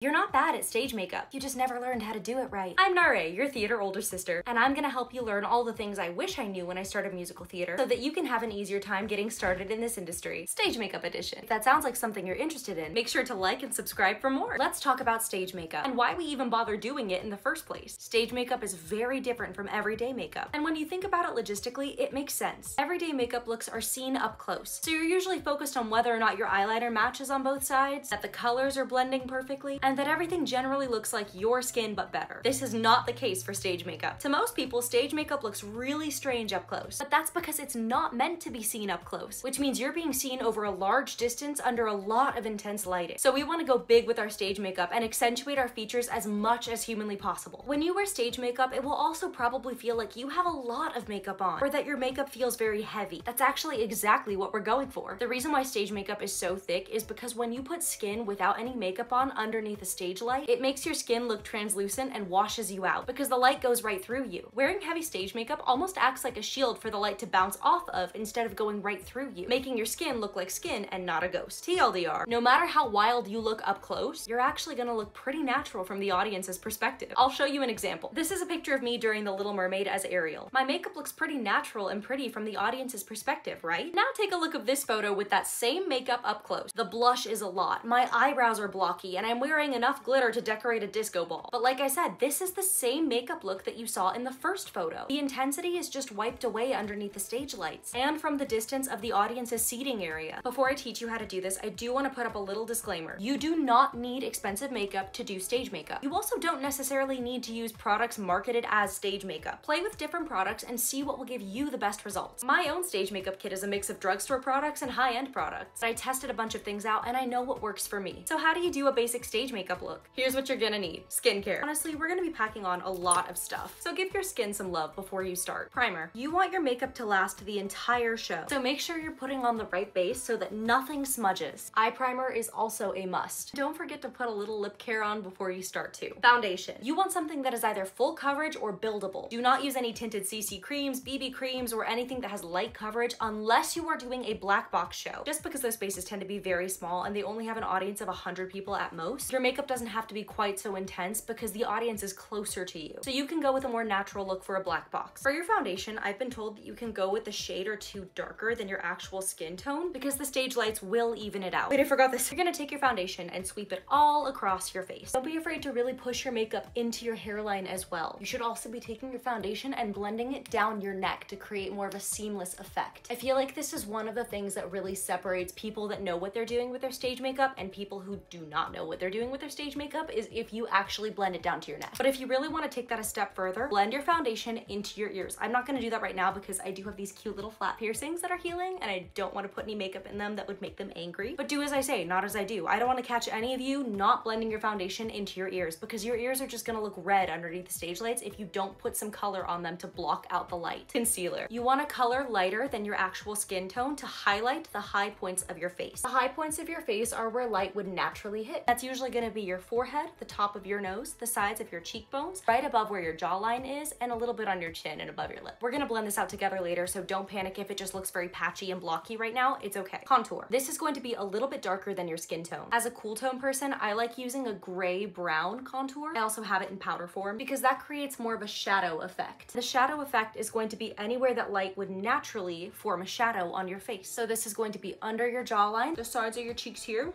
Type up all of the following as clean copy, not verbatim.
You're not bad at stage makeup, you just never learned how to do it right. I'm Narée, your theater older sister, and I'm gonna help you learn all the things I wish I knew when I started musical theater so that you can have an easier time getting started in this industry. Stage makeup edition. If that sounds like something you're interested in, make sure to like and subscribe for more. Let's talk about stage makeup and why we even bother doing it in the first place. Stage makeup is very different from everyday makeup, and when you think about it logistically, it makes sense. Everyday makeup looks are seen up close, so you're usually focused on whether or not your eyeliner matches on both sides, that the colors are blending perfectly, and that everything generally looks like your skin but better. This is not the case for stage makeup. To most people, stage makeup looks really strange up close, but that's because it's not meant to be seen up close, which means you're being seen over a large distance under a lot of intense lighting. So we want to go big with our stage makeup and accentuate our features as much as humanly possible. When you wear stage makeup, it will also probably feel like you have a lot of makeup on, or that your makeup feels very heavy. That's actually exactly what we're going for. The reason why stage makeup is so thick is because when you put skin without any makeup on underneath a stage light, it makes your skin look translucent and washes you out because the light goes right through you. Wearing heavy stage makeup almost acts like a shield for the light to bounce off of instead of going right through you, making your skin look like skin and not a ghost. TLDR, no matter how wild you look up close, you're actually gonna look pretty natural from the audience's perspective. I'll show you an example. This is a picture of me during The Little Mermaid as Ariel. My makeup looks pretty natural and pretty from the audience's perspective, right? Now take a look at this photo with that same makeup up close. The blush is a lot, my eyebrows are blocky, and I'm wearing enough glitter to decorate a disco ball. But like I said, this is the same makeup look that you saw in the first photo. The intensity is just wiped away underneath the stage lights and from the distance of the audience's seating area. Before I teach you how to do this, I do want to put up a little disclaimer. You do not need expensive makeup to do stage makeup. You also don't necessarily need to use products marketed as stage makeup. Play with different products and see what will give you the best results. My own stage makeup kit is a mix of drugstore products and high-end products. I tested a bunch of things out and I know what works for me. So how do you do a basic stage makeup look? Here's what you're gonna need. Skincare. Honestly, we're gonna be packing on a lot of stuff, so give your skin some love before you start. Primer. You want your makeup to last the entire show, so make sure you're putting on the right base so that nothing smudges. Eye primer is also a must. Don't forget to put a little lip care on before you start too. Foundation. You want something that is either full coverage or buildable. Do not use any tinted CC creams, BB creams, or anything that has light coverage unless you are doing a black box show. Just because those spaces tend to be very small and they only have an audience of 100 people at most, your makeup doesn't have to be quite so intense because the audience is closer to you. So you can go with a more natural look for a black box. For your foundation, I've been told that you can go with a shade or two darker than your actual skin tone because the stage lights will even it out. Wait, I forgot this. You're gonna take your foundation and sweep it all across your face. Don't be afraid to really push your makeup into your hairline as well. You should also be taking your foundation and blending it down your neck to create more of a seamless effect. I feel like this is one of the things that really separates people that know what they're doing with their stage makeup and people who do not know what they're doing with their stage makeup is if you actually blend it down to your neck. But if you really want to take that a step further, blend your foundation into your ears. I'm not going to do that right now because I do have these cute little flat piercings that are healing and I don't want to put any makeup in them that would make them angry. But do as I say, not as I do. I don't want to catch any of you not blending your foundation into your ears because your ears are just going to look red underneath the stage lights if you don't put some color on them to block out the light. Concealer. You want a color lighter than your actual skin tone to highlight the high points of your face. The high points of your face are where light would naturally hit. That's usually going to be your forehead, the top of your nose, the sides of your cheekbones, right above where your jawline is, and a little bit on your chin and above your lip. We're going to blend this out together later, so don't panic if it just looks very patchy and blocky right now. It's okay. Contour. This is going to be a little bit darker than your skin tone. As a cool tone person, I like using a gray-brown contour. I also have it in powder form because that creates more of a shadow effect. The shadow effect is going to be anywhere that light would naturally form a shadow on your face. So this is going to be under your jawline, the sides of your cheeks here,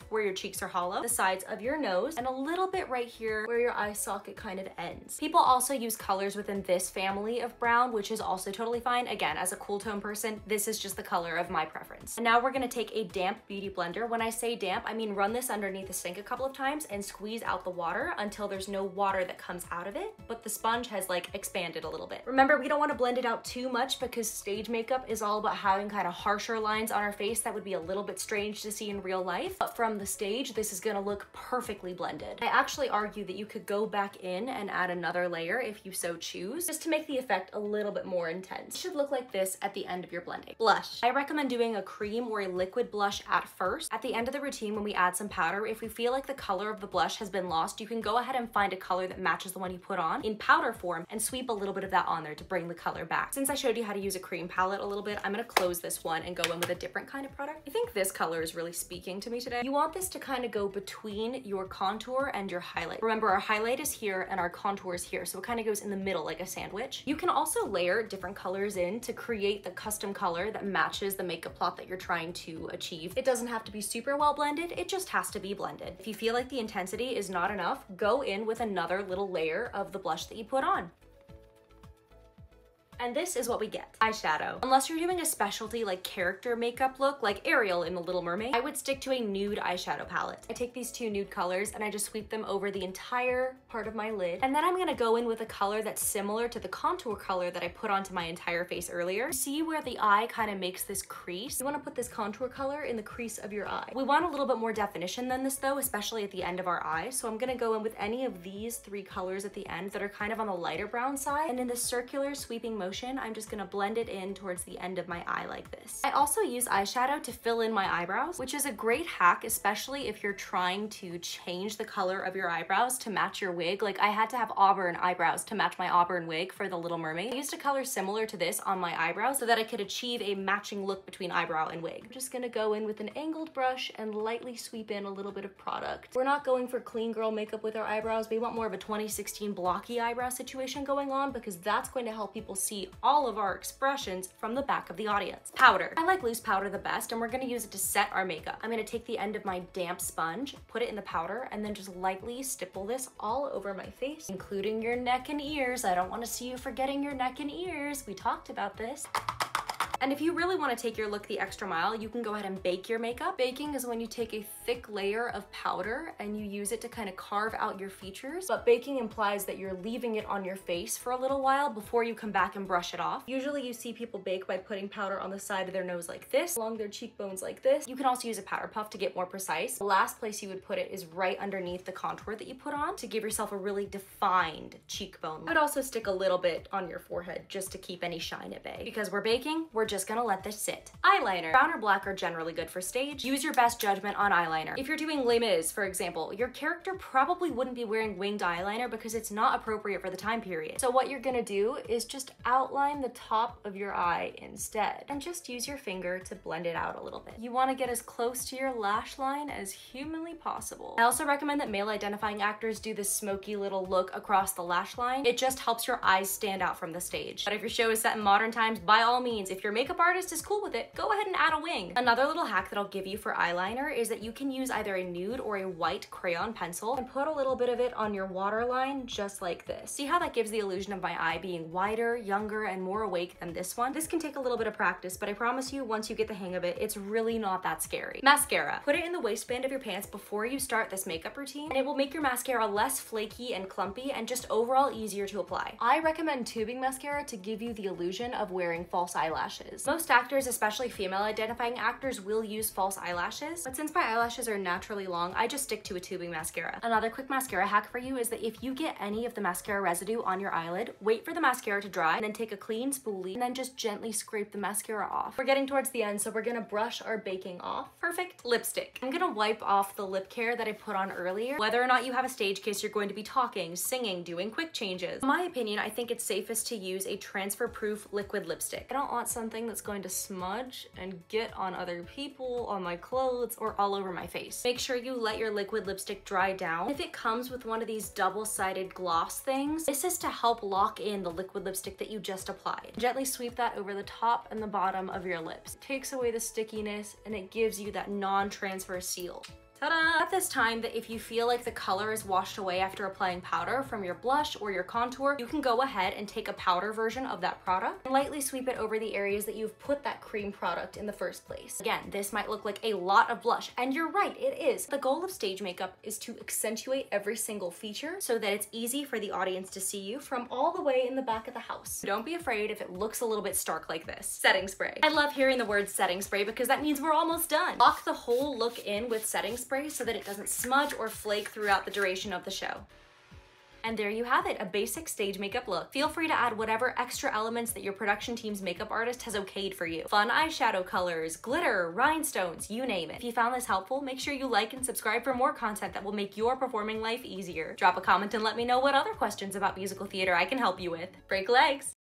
where your cheeks are hollow, the sides of your nose, and a little bit right here where your eye socket kind of ends. People also use colors within this family of brown, which is also totally fine. Again, as a cool tone person, this is just the color of my preference. And now we're gonna take a damp beauty blender. When I say damp, I mean run this underneath the sink a couple of times and squeeze out the water until there's no water that comes out of it, but the sponge has like expanded a little bit. Remember, we don't wanna blend it out too much because stage makeup is all about having kind of harsher lines on our face that would be a little bit strange to see in real life. But from the stage, this is gonna look perfectly blended. I actually argue that you could go back in and add another layer if you so choose, just to make the effect a little bit more intense. It should look like this at the end of your blending. Blush. I recommend doing a cream or a liquid blush at first. At the end of the routine, when we add some powder, if we feel like the color of the blush has been lost, you can go ahead and find a color that matches the one you put on in powder form and sweep a little bit of that on there to bring the color back. Since I showed you how to use a cream palette a little bit, I'm gonna close this one and go in with a different kind of product. I think this color is really speaking to me today. You want want this to kind of go between your contour and your highlight. Remember, our highlight is here and our contour is here, so it kind of goes in the middle like a sandwich. You can also layer different colors in to create the custom color that matches the makeup plot that you're trying to achieve. It doesn't have to be super well blended, it just has to be blended. If you feel like the intensity is not enough, go in with another little layer of the blush that you put on. And this is what we get. Eyeshadow. Unless you're doing a specialty like character makeup look, like Ariel in The Little Mermaid, I would stick to a nude eyeshadow palette. I take these two nude colors and I just sweep them over the entire part of my lid. And then I'm gonna go in with a color that's similar to the contour color that I put onto my entire face earlier. See where the eye kind of makes this crease? You wanna put this contour color in the crease of your eye. We want a little bit more definition than this though, especially at the end of our eye. So I'm gonna go in with any of these three colors at the end that are kind of on the lighter brown side. And in this circular sweeping motion, I'm just gonna blend it in towards the end of my eye like this. I also use eyeshadow to fill in my eyebrows, which is a great hack, especially if you're trying to change the color of your eyebrows to match your wig. Like I had to have auburn eyebrows to match my auburn wig for The Little Mermaid. I used a color similar to this on my eyebrows so that I could achieve a matching look between eyebrow and wig. I'm just gonna go in with an angled brush and lightly sweep in a little bit of product. We're not going for clean girl makeup with our eyebrows. We want more of a 2016 blocky eyebrow situation going on because that's going to help people see all of our expressions from the back of the audience. Powder. I like loose powder the best, and we're gonna use it to set our makeup. I'm gonna take the end of my damp sponge, put it in the powder, and then just lightly stipple this all over my face, including your neck and ears. I don't wanna see you forgetting your neck and ears. We talked about this. And if you really want to take your look the extra mile, you can go ahead and bake your makeup. Baking is when you take a thick layer of powder and you use it to kind of carve out your features. But baking implies that you're leaving it on your face for a little while before you come back and brush it off. Usually you see people bake by putting powder on the side of their nose like this, along their cheekbones like this. You can also use a powder puff to get more precise. The last place you would put it is right underneath the contour that you put on to give yourself a really defined cheekbone. I would also stick a little bit on your forehead just to keep any shine at bay. Because we're baking, we're just gonna let this sit. Eyeliner. Brown or black are generally good for stage. Use your best judgment on eyeliner. If you're doing Les Mis, for example, your character probably wouldn't be wearing winged eyeliner because it's not appropriate for the time period. So what you're gonna do is just outline the top of your eye instead, and just use your finger to blend it out a little bit. You wanna get as close to your lash line as humanly possible. I also recommend that male identifying actors do this smoky little look across the lash line. It just helps your eyes stand out from the stage. But if your show is set in modern times, by all means, if your makeup artist is cool with it, go ahead and add a wing. Another little hack that I'll give you for eyeliner is that you can use either a nude or a white crayon pencil and put a little bit of it on your waterline just like this. See how that gives the illusion of my eye being wider, younger, and more awake than this one? This can take a little bit of practice, but I promise you, once you get the hang of it, it's really not that scary. Mascara. Put it in the waistband of your pants before you start this makeup routine, and it will make your mascara less flaky and clumpy and just overall easier to apply. I recommend tubing mascara to give you the illusion of wearing false eyelashes. Most actors, especially female identifying actors, will use false eyelashes, but since my eyelashes are naturally long, I just stick to a tubing mascara. Another quick mascara hack for you is that if you get any of the mascara residue on your eyelid, wait for the mascara to dry and then take a clean spoolie and then just gently scrape the mascara off. We're getting towards the end, so we're gonna brush our baking off. Perfect. Lipstick. I'm gonna wipe off the lip care that I put on earlier. Whether or not you have a stage case, you're going to be talking, singing, doing quick changes. In my opinion, I think it's safest to use a transfer-proof liquid lipstick. I don't want something that's going to smudge and get on other people, on my clothes, or all over my face. Make sure you let your liquid lipstick dry down. If it comes with one of these double-sided gloss things, this is to help lock in the liquid lipstick that you just applied. Gently sweep that over the top and the bottom of your lips. It takes away the stickiness and it gives you that non-transfer seal. Ta-da! At this time, that if you feel like the color is washed away after applying powder from your blush or your contour, you can go ahead and take a powder version of that product and lightly sweep it over the areas that you've put that cream product in the first place. Again, this might look like a lot of blush, and you're right, it is. The goal of stage makeup is to accentuate every single feature so that it's easy for the audience to see you from all the way in the back of the house. Don't be afraid if it looks a little bit stark like this. Setting spray. I love hearing the word setting spray because that means we're almost done. Lock the whole look in with setting spray so that it doesn't smudge or flake throughout the duration of the show. And there you have it, a basic stage makeup look. Feel free to add whatever extra elements that your production team's makeup artist has okayed for you. Fun eyeshadow colors, glitter, rhinestones, you name it. If you found this helpful, make sure you like and subscribe for more content that will make your performing life easier. Drop a comment and let me know what other questions about musical theater I can help you with. Break legs!